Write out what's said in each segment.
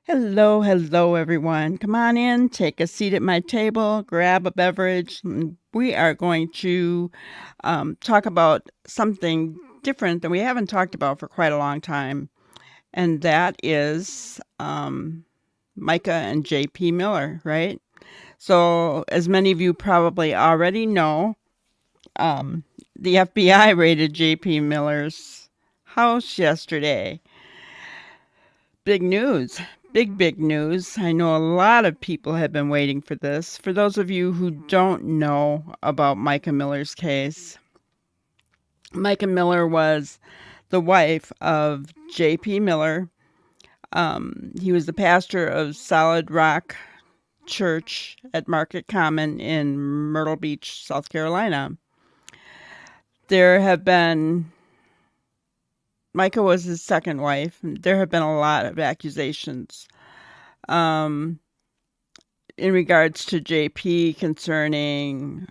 Hello, hello, everyone. Come on in, take a seat at my table, grab a beverage. And we are going to talk about something different that we haven't talked about for quite a long time, and that is Micah and J.P. Miller, right? So, as many of you probably already know, um, the FBI raided J.P. Miller's house yesterday. Big news. Big news. I know a lot of people have been waiting for this. For those of you who don't know about Micah Miller's case, Micah Miller was the wife of J.P. Miller. He was the pastor of Solid Rock Church at Market Common in Myrtle Beach, South Carolina. There have been, Micah was his second wife. There have been a lot of accusations um, in regards to JP concerning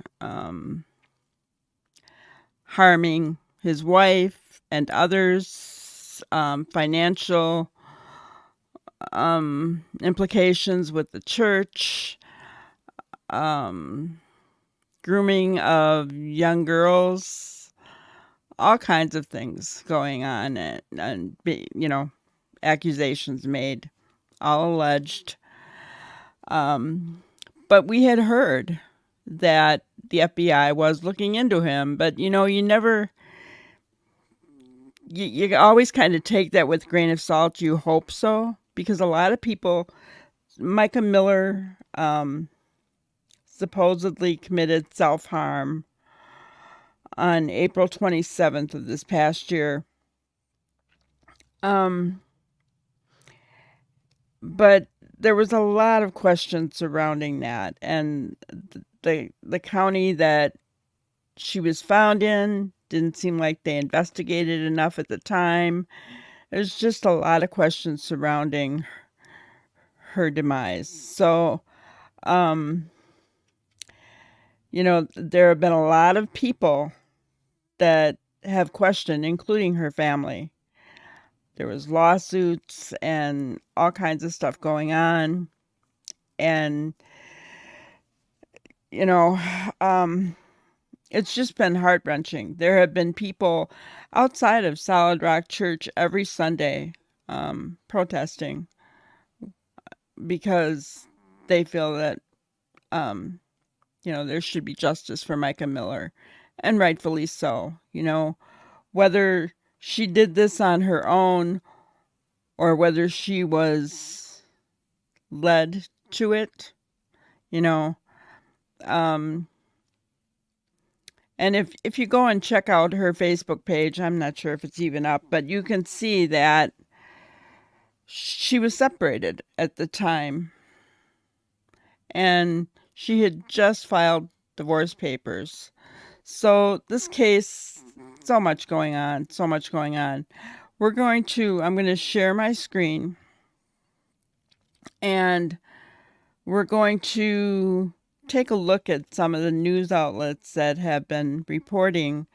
harming his wife and others, financial implications with the church, um, grooming of young girls, all kinds of things going on, and accusations made, all alleged. But we had heard that the FBI was looking into him, but you never, you always kind of take that with a grain of salt. You hope so, because a lot of people, Micah Miller supposedly committed self harm on April 27th of this past year. But there was a lot of questions surrounding that, and the county that she was found in didn't seem like they investigated enough at the time. There's just a lot of questions surrounding her demise. So, there have been a lot of people that have questioned, including her family. There was lawsuits and all kinds of stuff going on. And, you know, it's just been heart-wrenching. There have been people outside of Solid Rock Church every Sunday protesting because they feel that, there should be justice for Micah Miller, and rightfully so. Whether she did this on her own or whether she was led to it, you know. And if you go and check out her Facebook page, I'm not sure if it's even up, but you can see that she was separated at the time. And she had just filed divorce papers. So this case, so much going on. I'm going to share my screen, and we're going to take a look at some of the news outlets that have been reporting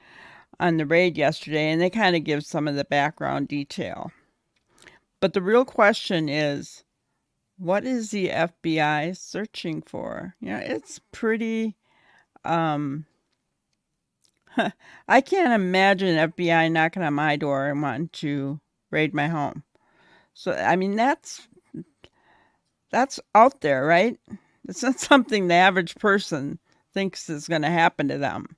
on the raid yesterday, and they kind of give some of the background detail. But the real question is, what is the FBI searching for? It's pretty, I can't imagine FBI knocking on my door and wanting to raid my home. So, I mean, that's out there, right? It's not something the average person thinks is going to happen to them.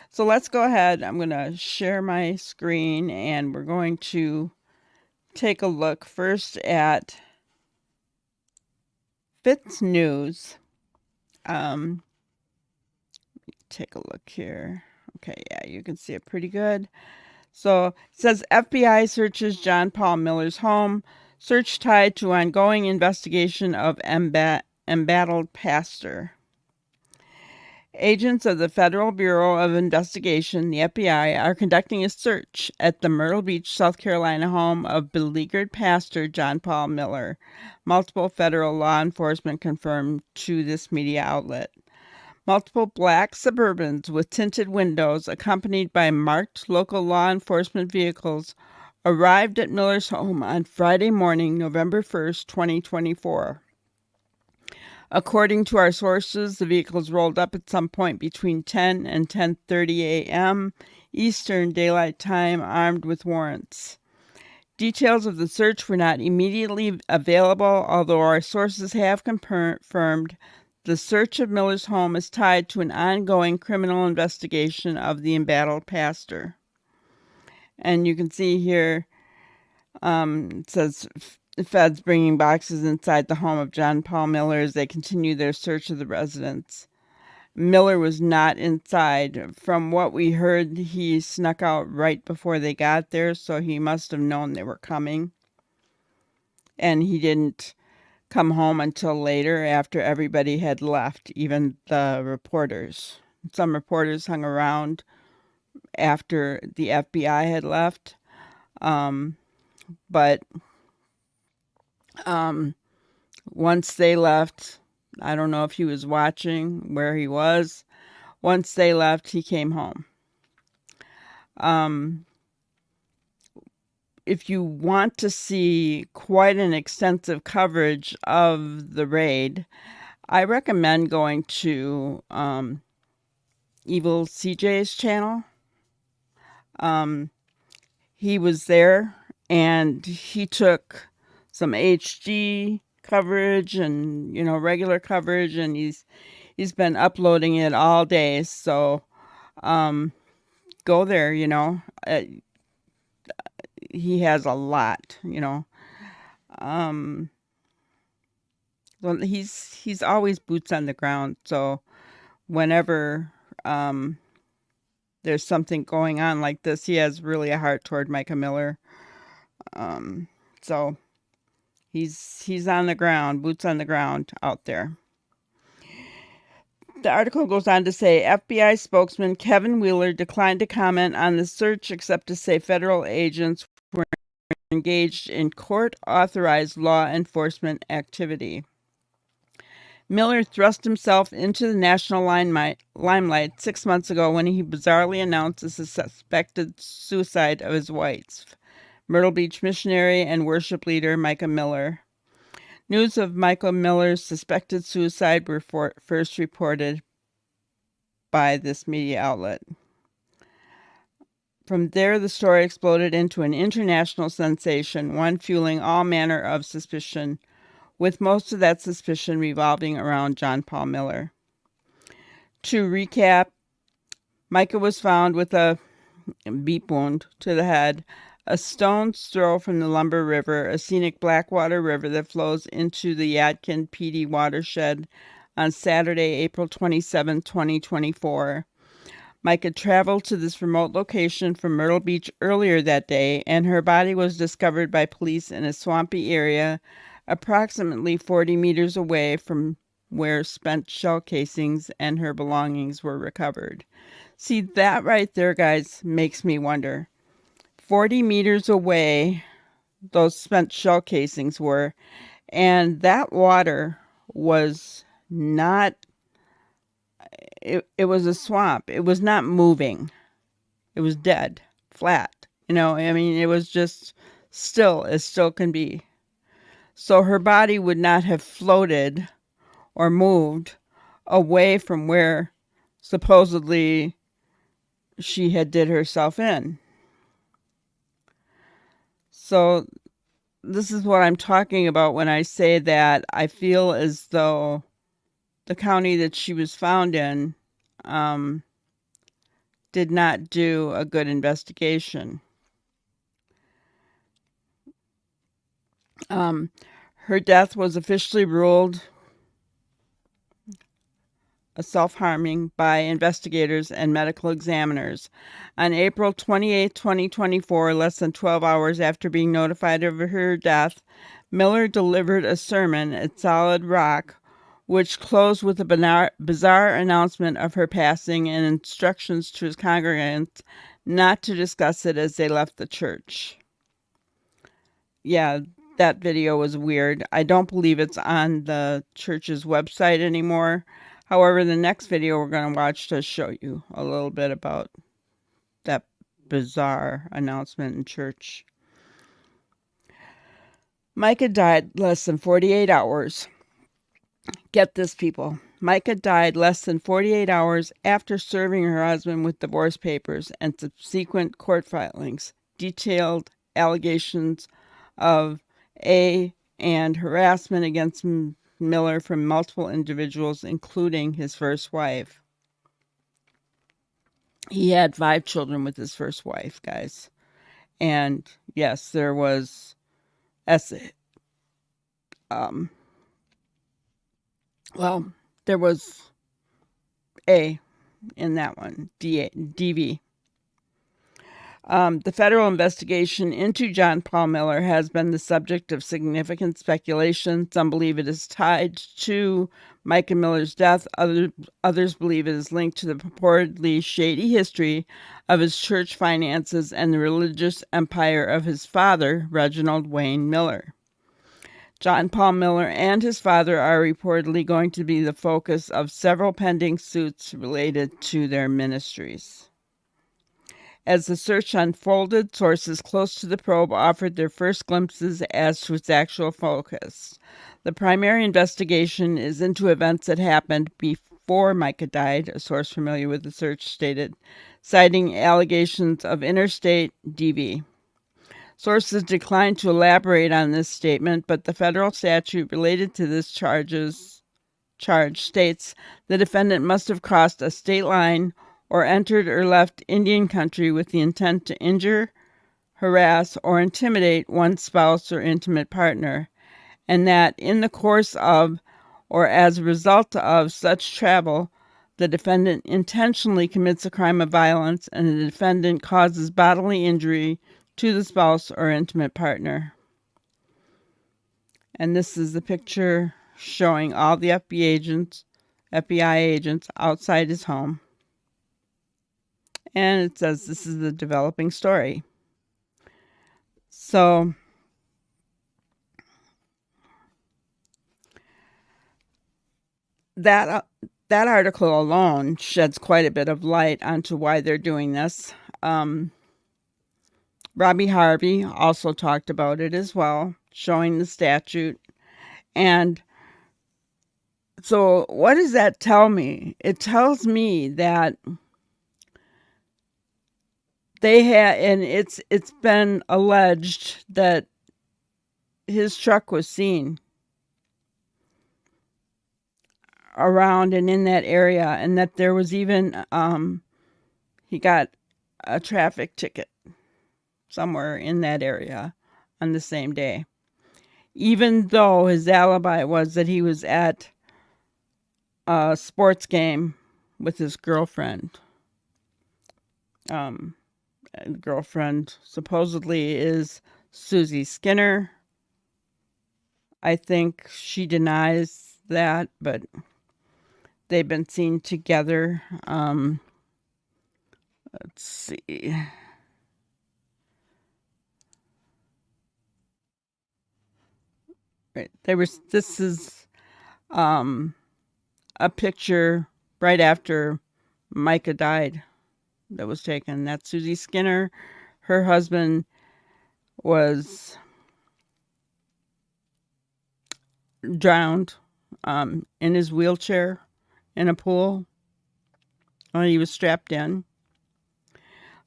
So let's go ahead. I'm going to share my screen, and we're going to take a look first at Fitz News. Take a look here. Okay, yeah, you can see it pretty good. So it says FBI searches John Paul Miller's home. Search tied to ongoing investigation of embattled pastor. Agents of the Federal Bureau of Investigation, the FBI, are conducting a search at the Myrtle Beach, South Carolina home of beleaguered pastor John Paul Miller. Multiple federal law enforcement confirmed to this media outlet. Multiple black Suburbans with tinted windows, accompanied by marked local law enforcement vehicles, arrived at Miller's home on Friday morning, November 1st, 2024. According to our sources, the vehicles rolled up at some point between 10 and 10:30 a.m. Eastern Daylight Time, armed with warrants. Details of the search were not immediately available, although our sources have confirmed the search of Miller's home is tied to an ongoing criminal investigation of the embattled pastor. And you can see here, it says feds bringing boxes inside the home of John Paul Miller as they continue their search of the residence. Miller was not inside. From what we heard, he snuck out right before they got there, so he must have known they were coming. And he didn't come home until later after everybody had left, even the reporters. Some reporters hung around after the FBI had left. But once they left, I don't know if he was watching where he was. Once they left, he came home. If you want to see quite an extensive coverage of the raid, I recommend going to Evil CJ's channel. He was there and he took some HD coverage and regular coverage, and he's been uploading it all day. So go there. He has a lot. Well, he's always boots on the ground. So whenever there's something going on like this, he has really a heart toward Micah Miller. So he's on the ground, boots on the ground out there. The article goes on to say FBI spokesman Kevin Wheeler declined to comment on the search except to say federal agents were engaged in court-authorized law enforcement activity. Miller thrust himself into the national limelight 6 months ago when he bizarrely announced the suspected suicide of his wife, Myrtle Beach missionary and worship leader Micah Miller. News of Michael Miller's suspected suicide were first reported by this media outlet. From there, the story exploded into an international sensation, one fueling all manner of suspicion, with most of that suspicion revolving around John Paul Miller. To recap, Micah was found with a beep wound to the head, a stone's throw from the Lumber River, a scenic Blackwater River that flows into the Yadkin PD watershed on Saturday, April 27, 2024. Micah traveled to this remote location from Myrtle Beach earlier that day, and her body was discovered by police in a swampy area approximately 40 meters away from where spent shell casings and her belongings were recovered. See, that right there, guys, makes me wonder. 40 meters away, those spent shell casings were, and that water was not, it was a swamp. It was not moving. It was dead, flat. It was just still as still can be. So her body would not have floated or moved away from where supposedly she had did herself in. So this is what I'm talking about when I say that I feel as though the county that she was found in did not do a good investigation. Her death was officially ruled a self-harming by investigators and medical examiners. On April 28, 2024, less than 12 hours after being notified of her death, Miller delivered a sermon at Solid Rock, which closed with a bizarre announcement of her passing and instructions to his congregants not to discuss it as they left the church. Yeah, that video was weird. I don't believe it's on the church's website anymore. However, the next video we're going to watch does show you a little bit about that bizarre announcement in church. Micah died less than 48 hours. Get this, people. Micah died less than 48 hours after serving her husband with divorce papers and subsequent court filings, detailed allegations of A and harassment against Miller from multiple individuals, including his first wife. He had 5 children with his first wife, guys. And yes, there was um, there was A in that one, DV. The federal investigation into John Paul Miller has been the subject of significant speculation. Some believe it is tied to Micah Miller's death. Others believe it is linked to the purportedly shady history of his church finances and the religious empire of his father, Reginald Wayne Miller. John Paul Miller and his father are reportedly going to be the focus of several pending suits related to their ministries. As the search unfolded, sources close to the probe offered their first glimpses as to its actual focus. The primary investigation is into events that happened before Micah died, a source familiar with the search stated, citing allegations of interstate DV. Sources declined to elaborate on this statement, but the federal statute related to this charge states the defendant must have crossed a state line or entered or left Indian country with the intent to injure, harass, or intimidate one's spouse or intimate partner, and that in the course of or as a result of such travel, the defendant intentionally commits a crime of violence and the defendant causes bodily injury to the spouse or intimate partner. And this is the picture showing all the FBI agents outside his home. And it says this is the developing story. So that article alone sheds quite a bit of light onto why they're doing this. Robbie Harvey also talked about it as well, showing the statute. And so what does that tell me? It tells me that they had, and it's been alleged that his truck was seen around and in that area, and that there was even he got a traffic ticket somewhere in that area on the same day, even though his alibi was that he was at a sports game with his girlfriend. Girlfriend supposedly is Susie Skinner. I think she denies that, but they've been seen together. Let's see. Right. This is a picture right after Micah died that was taken. That's Susie Skinner. Her husband was drowned in his wheelchair in a pool. He was strapped in.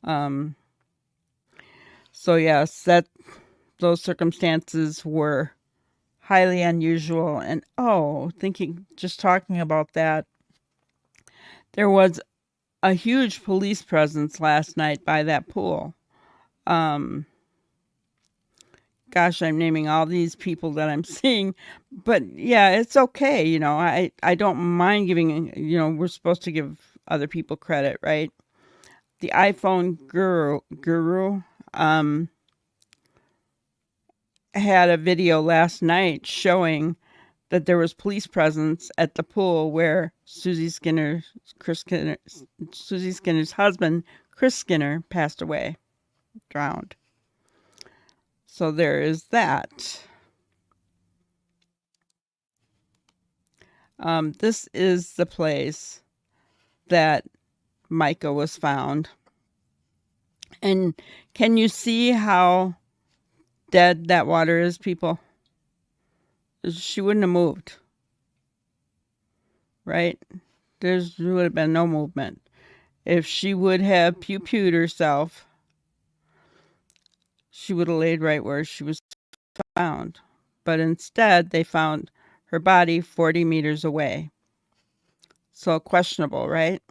So yes, those circumstances were highly unusual. And talking about that, there was a huge police presence last night by that pool. Gosh, I'm naming all these people that I'm seeing, but yeah, it's okay. I don't mind giving, we're supposed to give other people credit, right? The iPhone guru had a video last night showing that there was police presence at the pool where Susie Skinner's husband, Chris Skinner, passed away, drowned. So there is that. This is the place that Micah was found. And can you see how dead that water is, people? she wouldn't have moved, right? There would have been no movement. If she would have pew-pewed herself, she would have laid right where she was found. But instead, they found her body 40 meters away. So questionable, right?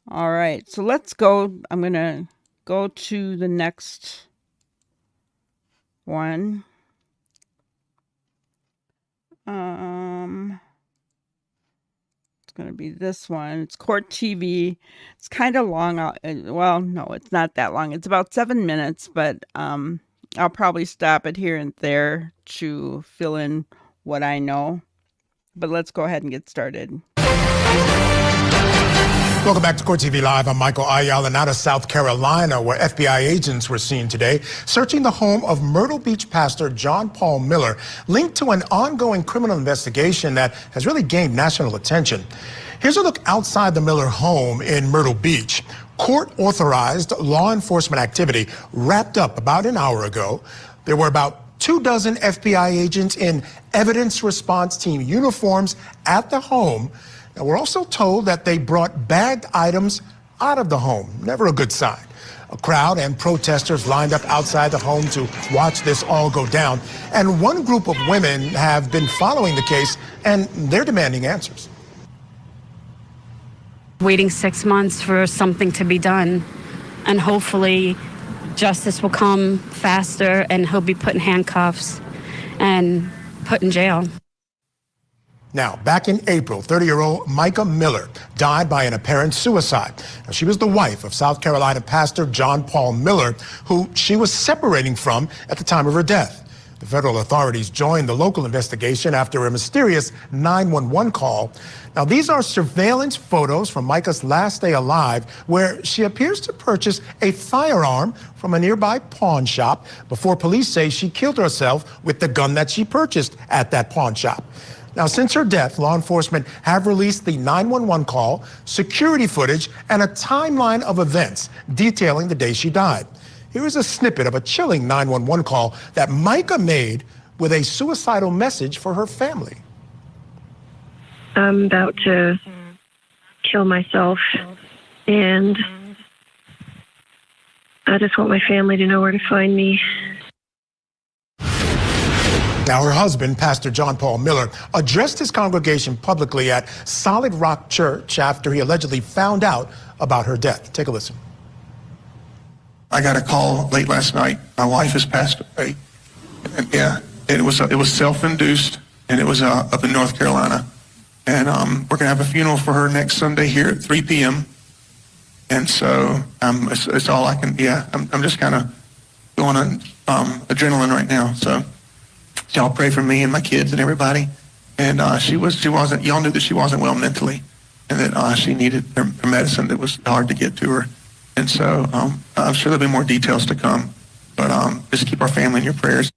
All right, so let's go. I'm going to go to the next one. It's going to be this one. It's Court TV. It's kind of long. Well, no, it's not that long. It's about 7 minutes, but I'll probably stop it here and there to fill in what I know. But let's go ahead and get started. Welcome back to Court TV Live. I'm Michael Ayala, out of South Carolina, where FBI agents were seen today searching the home of Myrtle Beach pastor John Paul Miller, linked to an ongoing criminal investigation that has really gained national attention. Here's a look outside the Miller home in Myrtle Beach. Court-authorized law enforcement activity wrapped up about an hour ago. There were about 24 FBI agents in evidence response team uniforms at the home. And we're also told that they brought bagged items out of the home. Never a good sign. A crowd and protesters lined up outside the home to watch this all go down. And one group of women have been following the case, and they're demanding answers. Waiting 6 months for something to be done, and hopefully justice will come faster and he'll be put in handcuffs and put in jail. Now, back in April, 30-year-old Micah Miller died by an apparent suicide. Now, she was the wife of South Carolina pastor John Paul Miller, who she was separating from at the time of her death. The federal authorities joined the local investigation after a mysterious 911 call. Now, these are surveillance photos from Micah's last day alive, where she appears to purchase a firearm from a nearby pawn shop before police say she killed herself with the gun that she purchased at that pawn shop. Now, since her death, law enforcement have released the 911 call, security footage, and a timeline of events detailing the day she died. Here is a snippet of a chilling 911 call that Micah made with a suicidal message for her family. I'm about to kill myself, and I just want my family to know where to find me. Now, her husband, Pastor John Paul Miller, addressed his congregation publicly at Solid Rock Church after he allegedly found out about her death. Take a listen. I got a call late last night. My wife has passed away. And yeah, it was self-induced, and it was up in North Carolina. And we're going to have a funeral for her next Sunday here at 3 p.m. And so it's all I can, I'm just kind of going on adrenaline right now. So y'all pray for me and my kids and everybody. And she wasn't, y'all knew that she wasn't well mentally, and that she needed her medicine that was hard to get to her. And so I'm sure there'll be more details to come, but just keep our family in your prayers.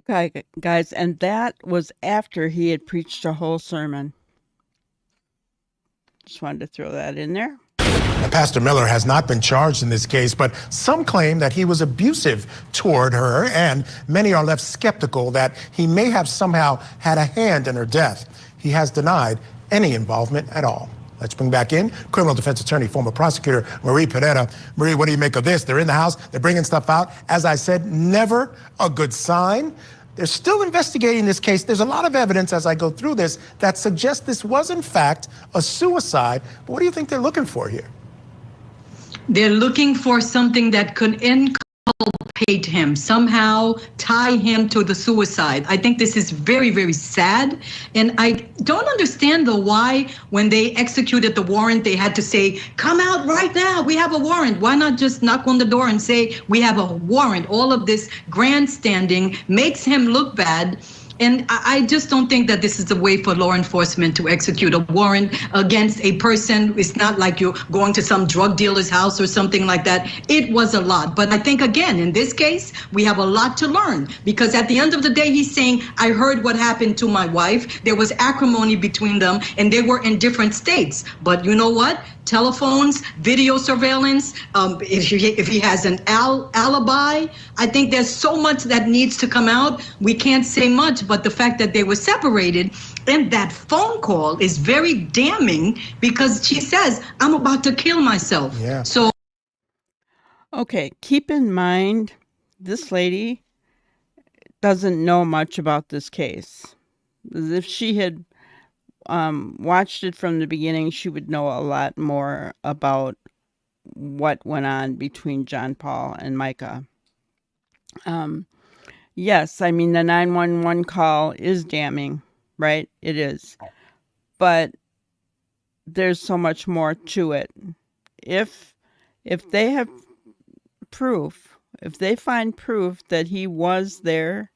Okay, guys, and that was after he had preached a whole sermon. Just wanted to throw that in there. Now, Pastor Miller has not been charged in this case, but some claim that he was abusive toward her, and many are left skeptical that he may have somehow had a hand in her death. He has denied any involvement at all. Let's bring back in criminal defense attorney, former prosecutor Marie Pereira. Marie, what do you make of this? They're in the house, they're bringing stuff out. As I said, never a good sign. They're still investigating this case. There's a lot of evidence as I go through this that suggests this was in fact a suicide. But what do you think they're looking for here? They're looking for something that could inculpate him, somehow tie him to the suicide. I think this is very, very sad. And I don't understand though why when they executed the warrant, they had to say, come out right now, we have a warrant. Why not just knock on the door and say, we have a warrant? All of this grandstanding makes him look bad. And I just don't think that this is the way for law enforcement to execute a warrant against a person. It's not like you're going to some drug dealer's house or something like that. It was a lot. But I think, again, in this case, we have a lot to learn, because at the end of the day, he's saying, I heard what happened to my wife. There was acrimony between them, and they were in different states. But you know what? Telephones, video surveillance, if he has an alibi, I think there's so much that needs to come out. We can't say much, but the fact that they were separated and that phone call is very damning, because she says, I'm about to kill myself. Yeah. So Okay, keep in mind, this lady doesn't know much about this case. If she had watched it from the beginning, she would know a lot more about what went on between John Paul and Micah. Yes, I mean, the 911 call is damning, right? It is. But there's so much more to it. If they have proof, if they find proof that he was there,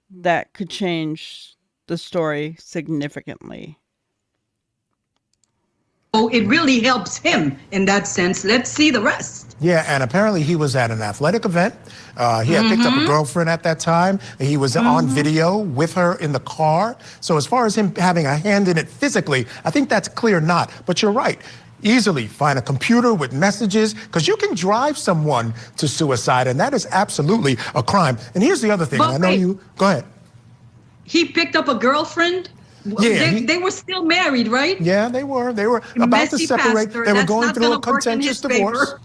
that could change the story significantly. it really helps him in that sense. Let's see the rest. Yeah, and apparently he was at an athletic event. He had picked up a girlfriend at that time. He was on video with her in the car. So as far as him having a hand in it physically, I think that's clear not. But you're right. Easily find a computer with messages, because you can drive someone to suicide, and that is absolutely a crime. And here's the other thing. But I know wait. you. Go ahead. He picked up a girlfriend. Yeah, They were still married, right? Yeah, they were. They were about to Messy separate. pastor. They were That's going not through a gonna work in contentious his favor. divorce.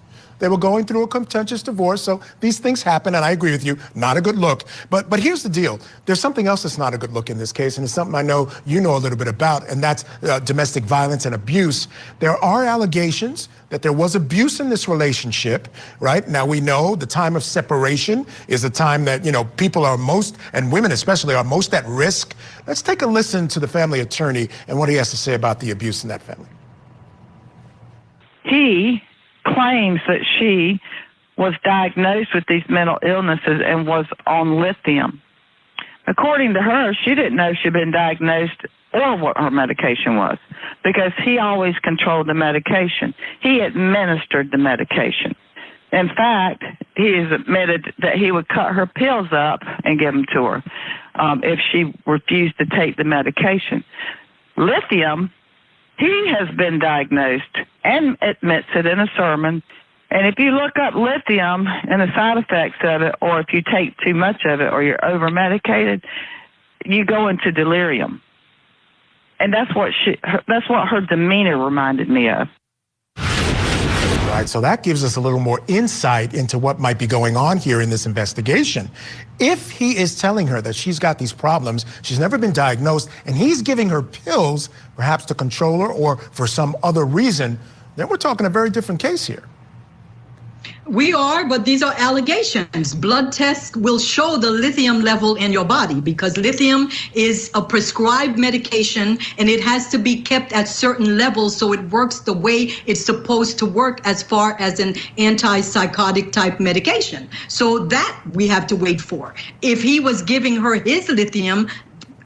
They were going through a contentious divorce. So these things happen, and I agree with you. Not a good look. But here's the deal. There's something else that's not a good look in this case, and it's something I know you know a little bit about, and that's domestic violence and abuse. There are allegations that there was abuse in this relationship, right? Now, we know the time of separation is the time that, people are most, and women especially, are most at risk. Let's take a listen to the family attorney and what he has to say about the abuse in that family. He claims that she was diagnosed with these mental illnesses and was on lithium. According to her, she didn't know she'd been diagnosed or what her medication was, because he always controlled the medication. He administered the medication. In fact, he has admitted that he would cut her pills up and give them to her if she refused to take the medication. Lithium, he has been diagnosed and admits it in a sermon. And if you look up lithium and the side effects of it, or if you take too much of it or you're over-medicated, you go into delirium. And that's what her demeanor reminded me of. Right, so that gives us a little more insight into what might be going on here in this investigation. If he is telling her that she's got these problems, she's never been diagnosed, and he's giving her pills, perhaps to control her or for some other reason, then we're talking a very different case here. We are, but these are allegations. Blood tests will show the lithium level in your body, because lithium is a prescribed medication and it has to be kept at certain levels so it works the way it's supposed to work as far as an antipsychotic type medication. So that we have to wait for. If he was giving her his lithium,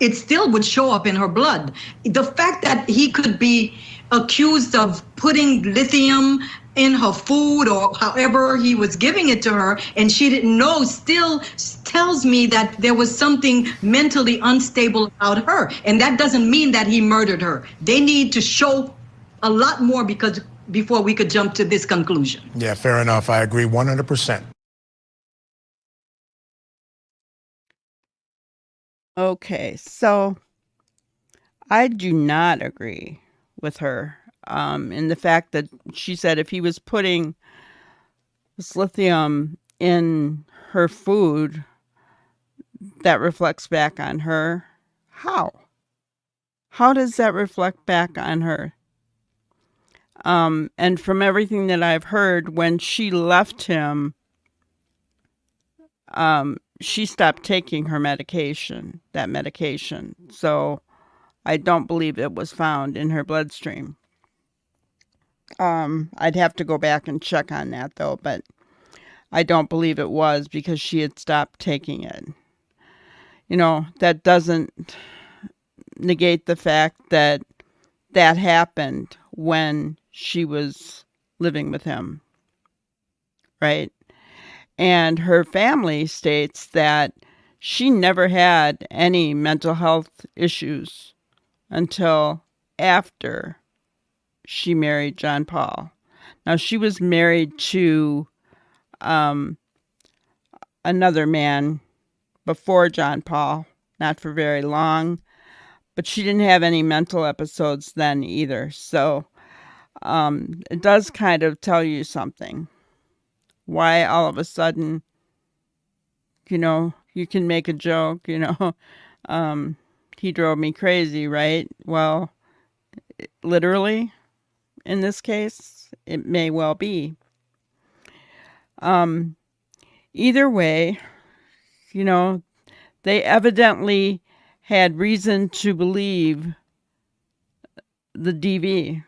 it still would show up in her blood. The fact that he could be accused of putting lithium in her food or however he was giving it to her and she didn't know still tells me that there was something mentally unstable about her. And that doesn't mean that he murdered her. They need to show a lot more before we could jump to this conclusion. Yeah, fair enough. I agree 100%. Okay, so I do not agree with her in the fact that she said if he was putting this lithium in her food, that reflects back on her. How? How does that reflect back on her? And from everything that I've heard, when she left him, she stopped taking her medication, that medication. So I don't believe it was found in her bloodstream. I'd have to go back and check on that though, but I don't believe it was because she had stopped taking it. that doesn't negate the fact that that happened when she was living with him, right? And her family states that she never had any mental health issues until after she married John Paul. Now, she was married to another man before John Paul, not for very long, but she didn't have any mental episodes then either. So it does kind of tell you something. Why all of a sudden, you can make a joke, he drove me crazy, right? Well, literally, in this case, it may well be. Either way, they evidently had reason to believe the DV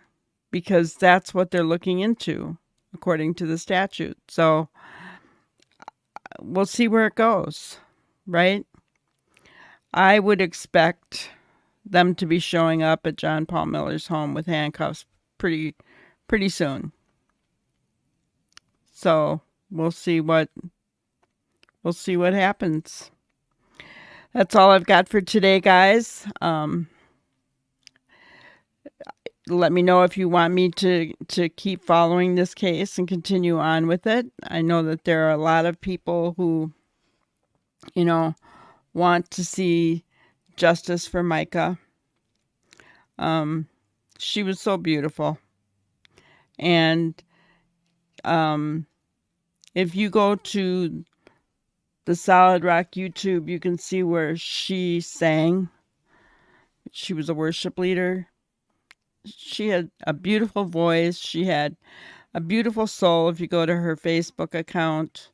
because that's what they're looking into, according to the statute. So we'll see where it goes, right? I would expect them to be showing up at John Paul Miller's home with handcuffs pretty soon. So we'll see what happens. That's all I've got for today, guys. Let me know if you want me to keep following this case and continue on with it. I know that there are a lot of people who, want to see justice for Micah. She was so beautiful. And if you go to the Solid Rock YouTube, you can see where she sang. She was a worship leader. She had a beautiful voice. She had a beautiful soul if you go to her Facebook account.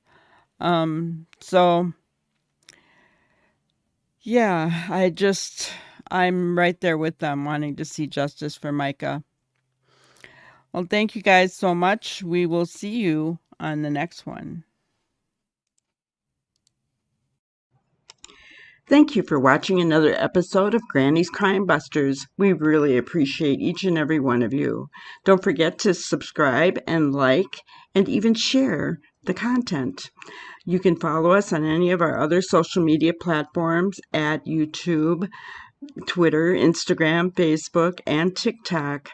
So yeah, I'm right there with them wanting to see justice for Micah. Well, thank you guys so much. We will see you on the next one. Thank you for watching another episode of Granny's Crime Busters. We really appreciate each and every one of you. Don't forget to subscribe and like and even share the content. You can follow us on any of our other social media platforms at YouTube, Twitter, Instagram, Facebook, and TikTok.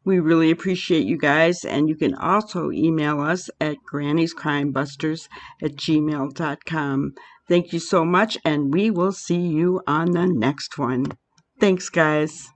We really appreciate you guys, and you can also email us at granniescrimebusters@gmail.com. Thank you so much, and we will see you on the next one. Thanks, guys.